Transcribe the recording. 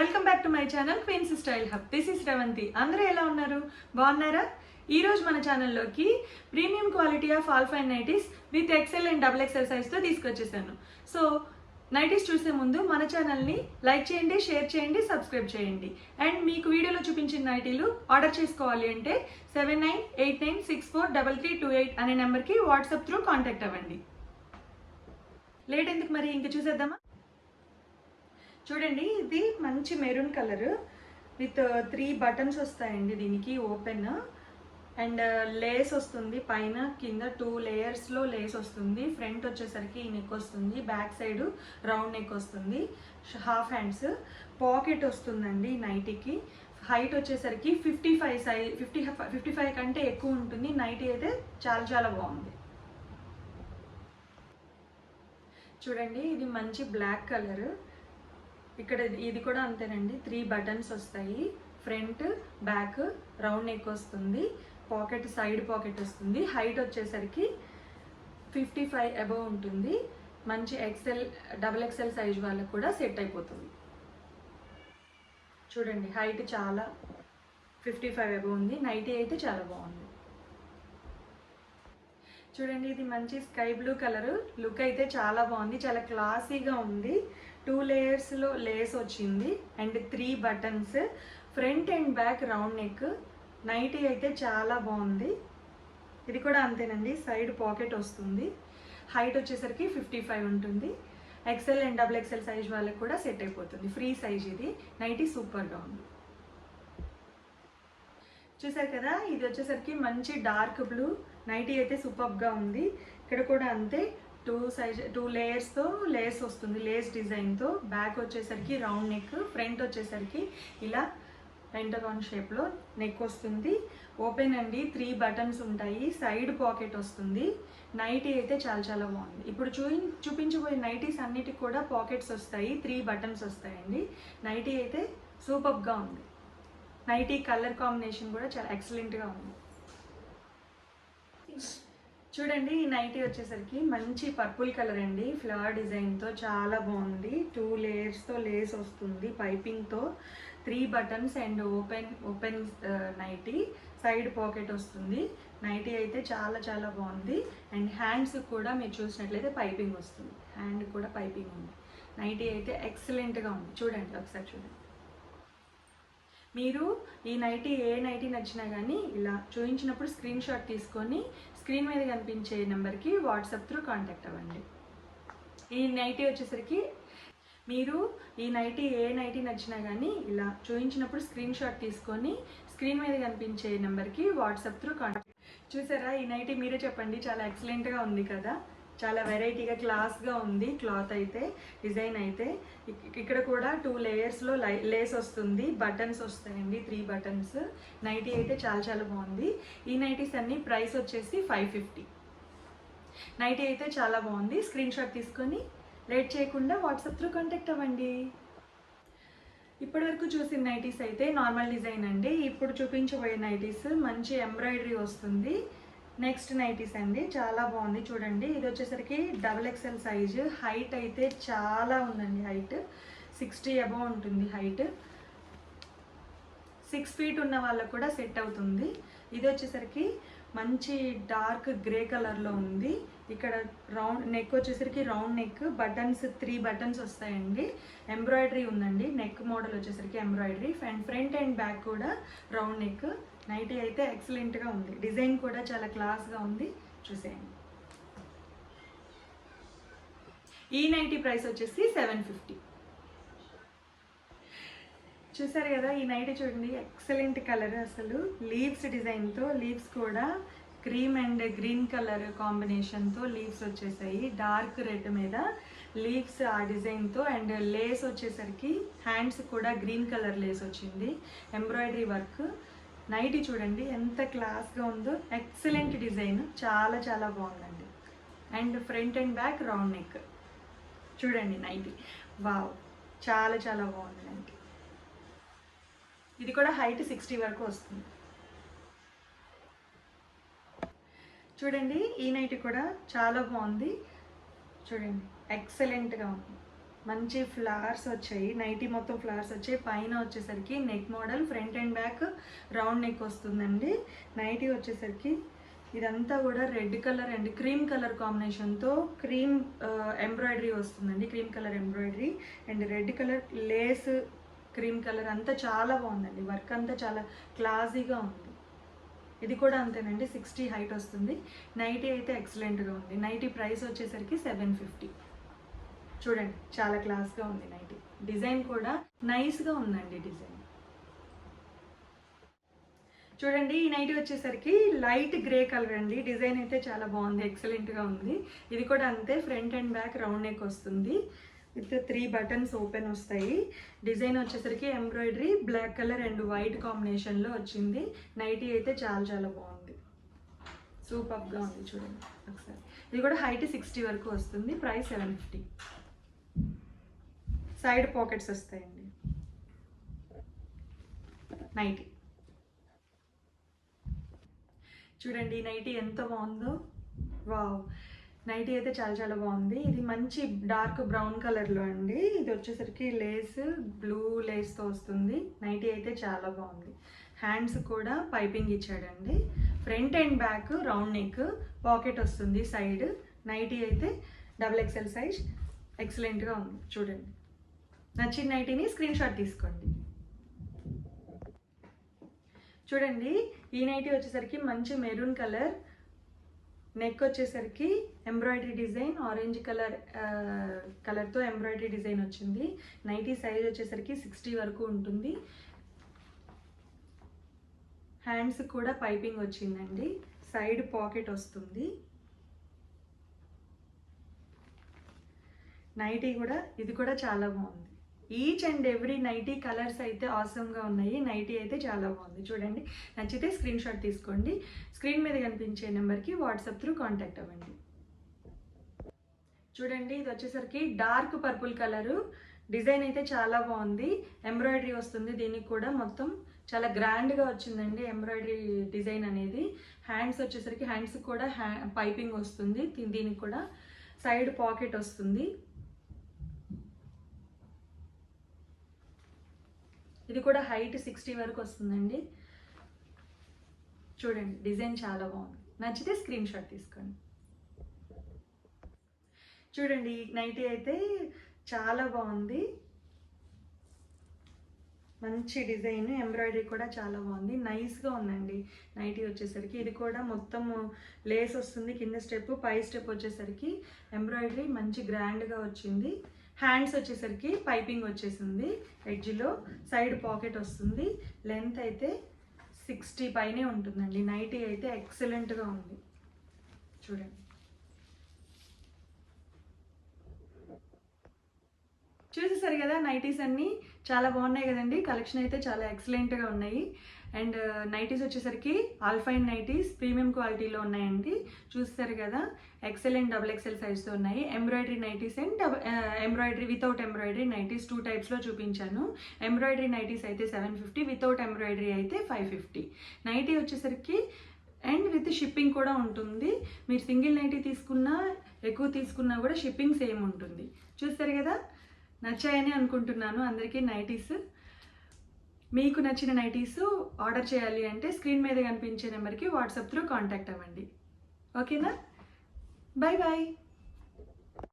Welcome back to my channel Queens Style Hub. This is Ravanthi. అందరూ ఎలా ఉన్నారు? బాగున్నారా? ఈరోజు మన ఛానల్లోకి premium quality of all fine nighties with XL and double XL సైజ్తో తీసుకొచ్చేసాను. సో నైటీస్ చూసే ముందు మన ఛానల్ని లైక్ చేయండి, షేర్ చేయండి, సబ్స్క్రైబ్ చేయండి. అండ్ మీకు వీడియోలో చూపించిన నైటీలు ఆర్డర్ చేసుకోవాలి అంటే 7989643328 అనే నెంబర్కి వాట్సాప్ త్రూ కాంటాక్ట్ అవ్వండి. లేట్ ఎందుకు మరి, ఇంక చూసేద్దామా? చూడండి, ఇది మంచి మెరూన్ కలర్ విత్ 3 బటన్స్ వస్తాయండి. దీనికి ఓపెన్ అండ్ లేస్ వస్తుంది, పైన కింద 2 లేయర్స్లో లేస్ వస్తుంది. ఫ్రంట్ వచ్చేసరికి ఈ నెక్ వస్తుంది, బ్యాక్ సైడ్ రౌండ్ నెక్ వస్తుంది, హాఫ్ హ్యాండ్స్, పాకెట్ వస్తుందండి నైటీకి. హైట్ వచ్చేసరికి 55 సైజ్, 55 కంటే ఎక్కువ ఉంటుంది. నైటీ అయితే చాలా చాలా బాగుంది. చూడండి, ఇది మంచి బ్లాక్ కలర్. ఇక్కడ ఇది కూడా అంతేనండి, 3 బటన్స్ వస్తాయి. ఫ్రంట్, బ్యాక్, రౌండ్ నెక్ వస్తుంది, పాకెట్, సైడ్ పాకెట్ వస్తుంది. హైట్ వచ్చేసరికి 55 అబవ్ ఉంటుంది. మంచి ఎక్సెల్, డబుల్ ఎక్సెల్ సైజ్ వాళ్ళకు కూడా సెట్ అయిపోతుంది. చూడండి, హైట్ చాలా 55 అబవ్ ఉంది. నైటీ అయితే చాలా బాగుంది. చూడండి, ఇది మంచి స్కై బ్లూ కలర్. లుక్ అయితే చాలా బాగుంది, చాలా క్లాసీగా ఉంది. 2 లేయర్స్లో లేస్ వచ్చింది and 3 buttons. Front and back round neck. Nightie అయితే చాలా బాగుంది. ఇది కూడా అంతేనండి, సైడ్ పాకెట్ వస్తుంది. హైట్ వచ్చేసరికి 55 ఉంటుంది. XL and double XL size వాళ్ళకి కూడా సెట్ అయిపోతుంది. ఫ్రీ సైజ్ ఇది. నైటీ సూపర్గా ఉంది. చూసారు కదా, ఇది వచ్చేసరికి మంచి డార్క్ బ్లూ. నైటీ అయితే సూపర్గా ఉంది. ఇక్కడ కూడా అంతే, 2 లేయర్స్తో లేస్ వస్తుంది, లేస్ డిజైన్తో. బ్యాక్ వచ్చేసరికి రౌండ్ నెక్, ఫ్రంట్ వచ్చేసరికి ఇలా పెంటగాన్ షేప్లో నెక్ వస్తుంది. ఓపెన్ అండి, 3 బటన్స్ ఉంటాయి, సైడ్ పాకెట్ వస్తుంది. నైటీ అయితే చాలా చాలా బాగుంది. ఇప్పుడు చూపించబోయే నైటీస్ అన్నిటికి కూడా పాకెట్స్ వస్తాయి, 3 బటన్స్ వస్తాయండి. నైటీ అయితే సూపర్గా ఉంది. నైటీ కలర్ కాంబినేషన్ కూడా చాలా ఎక్సలెంట్గా ఉంది. చూడండి, ఈ నైటీ వచ్చేసరికి మంచి పర్పుల్ కలర్ అండి, ఫ్లవర్ డిజైన్తో చాలా బాగుంది. 2 లేయర్స్తో లేస్ వస్తుంది, పైపింగ్తో, 3 buttons and open nightie, side pocket వస్తుంది. నైటీ అయితే చాలా చాలా బాగుంది. అండ్ హ్యాండ్స్ కూడా మీరు చూసినట్లయితే పైపింగ్ వస్తుంది, హ్యాండ్ కూడా పైపింగ్ ఉంది. నైటీ అయితే ఎక్సలెంట్గా ఉంది. చూడండి, ఒకసారి చూడండి. మీరు ఈ నైటీ ఏ నైటీ నచ్చినా కానీ ఇలా చూపించినప్పుడు స్క్రీన్ షాట్ తీసుకొని స్క్రీన్ మీద కనిపించే నెంబర్కి వాట్సాప్ త్రూ కాంటాక్ట్ అవ్వండి. ఈ నైటీ వచ్చేసరికి మీరు ఈ నైటీ ఏ నైటీ నచ్చినా కానీ ఇలా చూపించినప్పుడు స్క్రీన్ షాట్ తీసుకొని స్క్రీన్ మీద కనిపించే నెంబర్కి వాట్సాప్ త్రూ కాంటాక్ట్. చూసారా, ఈ నైటీ మీరే చెప్పండి, చాలా ఎక్సలెంట్గా ఉంది కదా. చాలా వెరైటీగా, క్లాస్గా ఉంది. క్లాత్ అయితే, డిజైన్ అయితే. ఇక్కడ కూడా 2 లేయర్స్లో లేస్ వస్తుంది, బటన్స్ వస్తాయండి, 3 బటన్స్. నైటీ అయితే చాలా చాలా బాగుంది. ఈ నైటీస్ అన్ని ప్రైస్ వచ్చేసి 550. నైటీ అయితే చాలా బాగుంది. స్క్రీన్ షాట్ తీసుకొని లేట్ చేయకుండా వాట్సాప్ త్రూ కాంటాక్ట్ అవ్వండి. ఇప్పటివరకు చూసిన నైటీస్ అయితే నార్మల్ డిజైన్ అండి. ఇప్పుడు చూపించబోయే నైటీస్ మంచి ఎంబ్రాయిడరీ వస్తుంది. నెక్స్ట్ నైటీస్ అండి, చాలా బాగుంది. చూడండి, ఇది వచ్చేసరికి డబుల్ ఎక్సెల్ సైజు. హైట్ అయితే చాలా ఉందండి, హైట్ 60 అబవ్ ఉంటుంది. హైట్ 6 ఫీట్ ఉన్న వాళ్ళకు కూడా సెట్ అవుతుంది. ఇది వచ్చేసరికి మంచి డార్క్ గ్రే కలర్లో ఉంది. ఇక్కడ రౌండ్ నెక్ వచ్చేసరికి రౌండ్ నెక్, బటన్స్ 3 బటన్స్ వస్తాయండి. ఎంబ్రాయిడరీ ఉందండి, నెక్ మోడల్ వచ్చేసరికి ఎంబ్రాయిడరీ. ఫ్రంట్ అండ్ బ్యాక్ కూడా రౌండ్ నెక్. నైటీ అయితే ఎక్సలెంట్గా ఉంది. డిజైన్ కూడా చాలా క్లాస్గా ఉంది. చూసేయండి. ఈ నైటీ ప్రైస్ వచ్చేసి 750. చూసారు కదా, ఈ నైటీ చూడండి, ఎక్సలెంట్ కలర్. అసలు లీవ్స్ డిజైన్తో, లీవ్స్ కూడా క్రీమ్ అండ్ గ్రీన్ కలర్ కాంబినేషన్తో లీవ్స్ వచ్చేసాయి. డార్క్ రెడ్ మీద లీవ్స్ ఆ డిజైన్తో. అండ్ లేస్ వచ్చేసరికి హ్యాండ్స్ కూడా గ్రీన్ కలర్ లేస్ వచ్చింది, ఎంబ్రాయిడరీ వర్క్. నైటీ చూడండి ఎంత క్లాస్గా ఉందో, ఎక్సలెంట్ డిజైన్, చాలా చాలా బాగుందండి. And front and back round neck. చూడండి నైటీ, వావ్, చాలా చాలా బాగుంది నైటీ. ఇది కూడా హైట్ 60 వరకు వస్తుంది. చూడండి, ఈ నైటీ కూడా చాలా బాగుంది. చూడండి, ఎక్సలెంట్గా ఉంది. మంచి ఫ్లవర్స్ వచ్చాయి. నైటీ మొత్తం ఫ్లవర్స్ వచ్చాయి. పైన వచ్చేసరికి neck model, front and back round neck వస్తుందండి. నైటీ వచ్చేసరికి ఇదంతా కూడా red colour and cream colour కాంబినేషన్తో క్రీమ్ ఎంబ్రాయిడరీ వస్తుందండి. Cream colour embroidery and red colour Lay's, cream colour అంతా చాలా బాగుందండి. వర్క్ అంతా చాలా క్లాసీగా ఉంది. ఇది కూడా అంతేనండి, 60 హైట్ వస్తుంది. నైటీ అయితే ఎక్సలెంట్గా ఉంది. నైటీ ప్రైస్ వచ్చేసరికి 750. చూడండి చాలా క్లాస్గా ఉంది నైటీ. డిజైన్ కూడా నైస్గా ఉందండి డిజైన్. చూడండి ఈ నైటీ వచ్చేసరికి లైట్ గ్రే కలర్ అండి. డిజైన్ అయితే చాలా బాగుంది, ఎక్సలెంట్గా ఉంది. ఇది కూడా అంతే, front and back round neck వస్తుంది విత్ 3 బటన్స్ ఓపెన్ వస్తాయి. డిజైన్ వచ్చేసరికి embroidery black colour and white కాంబినేషన్లో వచ్చింది. నైటీ అయితే చాలా చాలా బాగుంది, సూపర్గా ఉంది. చూడండి ఒకసారి. ఇది కూడా హైట్ 60 వరకు వస్తుంది. ప్రైస్ 750. సైడ్ పాకెట్స్ వస్తాయండి. నైటీ చూడండి, నైటీ ఎంత బాగుందో. వావ్, నైటీ అయితే చాలా చాలా బాగుంది. ఇది మంచి డార్క్ బ్రౌన్ కలర్లో అండి. ఇది వచ్చేసరికి లేస్, బ్లూ లేస్తో వస్తుంది. నైటీ అయితే చాలా బాగుంది. హ్యాండ్స్ కూడా పైపింగ్ ఇచ్చాడండి. Front and back round neck, pocket వస్తుంది సైడ్. నైటీ అయితే XXL సైజ్, ఎక్సలెంట్గా ఉంది. చూడండి, నచ్చిన నైటీని స్క్రీన్ షాట్ తీసుకోండి. చూడండి ఈ నైటీ వచ్చేసరికి మంచి మెరూన్ కలర్, నెక్ వచ్చేసరికి ఎంబ్రాయిడరీ డిజైన్, ఆరెంజ్ కలర్తో ఎంబ్రాయిడరీ డిజైన్ వచ్చింది. నైటీ సైజ్ వచ్చేసరికి 60 వరకు ఉంటుంది. హ్యాండ్స్ కూడా పైపింగ్ వచ్చిందండి. సైడ్ పాకెట్ వస్తుంది. నైటీ కూడా, ఇది కూడా చాలా బాగుంది. Each and every nightie colours అయితే ఆసమ్గా ఉన్నాయి. నైటీ అయితే చాలా బాగుంది. చూడండి, నచ్చితే స్క్రీన్ షాట్ తీసుకోండి. స్క్రీన్ మీద కనిపించే నెంబర్కి వాట్సాప్ త్రూ కాంటాక్ట్ అవ్వండి. చూడండి ఇది వచ్చేసరికి డార్క్ పర్పుల్ కలరు. డిజైన్ అయితే చాలా బాగుంది. ఎంబ్రాయిడరీ వస్తుంది. దీనికి కూడా మొత్తం చాలా గ్రాండ్గా వచ్చిందండి ఎంబ్రాయిడరీ డిజైన్ అనేది. హ్యాండ్స్ వచ్చేసరికి హ్యాండ్స్ కూడా పైపింగ్ వస్తుంది. దీనికి కూడా సైడ్ పాకెట్ వస్తుంది. ఇది కూడా హైట్ 60 వరకు వస్తుందండి. చూడండి డిజైన్ చాలా బాగుంది. నచ్చితే స్క్రీన్ షాట్ తీసుకోండి. చూడండి నైటీ అయితే చాలా బాగుంది. మంచి డిజైన్, ఎంబ్రాయిడరీ కూడా చాలా బాగుంది. నైస్గా ఉందండి నైటీ వచ్చేసరికి. ఇది కూడా మొత్తం లేస్ వస్తుంది. కింద స్టెప్, పై స్టెప్ వచ్చేసరికి ఎంబ్రాయిడరీ మంచి గ్రాండ్గా వచ్చింది. హ్యాండ్స్ వచ్చేసరికి పైపింగ్ వచ్చేసింది. ఎడ్జ్లో సైడ్ పాకెట్ వస్తుంది. లెంత్ అయితే 60 పైనే ఉంటుందండి. నైటీ అయితే ఎక్సలెంట్గా ఉంది. చూడండి, చూసేసారు కదా నైటీస్ అన్నీ చాలా బాగున్నాయి కదండి. కలెక్షన్ అయితే చాలా ఎక్సలెంట్గా ఉన్నాయి. అండ్ నైటీస్ వచ్చేసరికి ఆల్ఫైన్ నైటీస్ ప్రీమియం క్వాలిటీలో ఉన్నాయండి. చూస్తారు కదా, XL అండ్ XXL సైజ్తో ఉన్నాయి. Embroidery nighties and embroidery without embroidery nighties 2 టైప్స్లో చూపించాను. ఎంబ్రాయిడరీ నైటీస్ అయితే 750, వితౌట్ ఎంబ్రాయిడరీ అయితే 550. నైటీ వచ్చేసరికి అండ్ విత్ షిప్పింగ్ కూడా ఉంటుంది. మీరు సింగిల్ నైటీ తీసుకున్నా, ఎక్కువ తీసుకున్నా కూడా షిప్పింగ్ సేమ్ ఉంటుంది. చూస్తారు కదా, నచ్చాయని అనుకుంటున్నాను అందరికీ నైటీస్. మీకు నచ్చిన నైటీస్ ఆర్డర్ చేయాలి అంటే స్క్రీన్ మీద కనిపించే నెంబర్కి వాట్సాప్ త్రూ కాంటాక్ట్ అవ్వండి. ఓకేనా? Bye bye.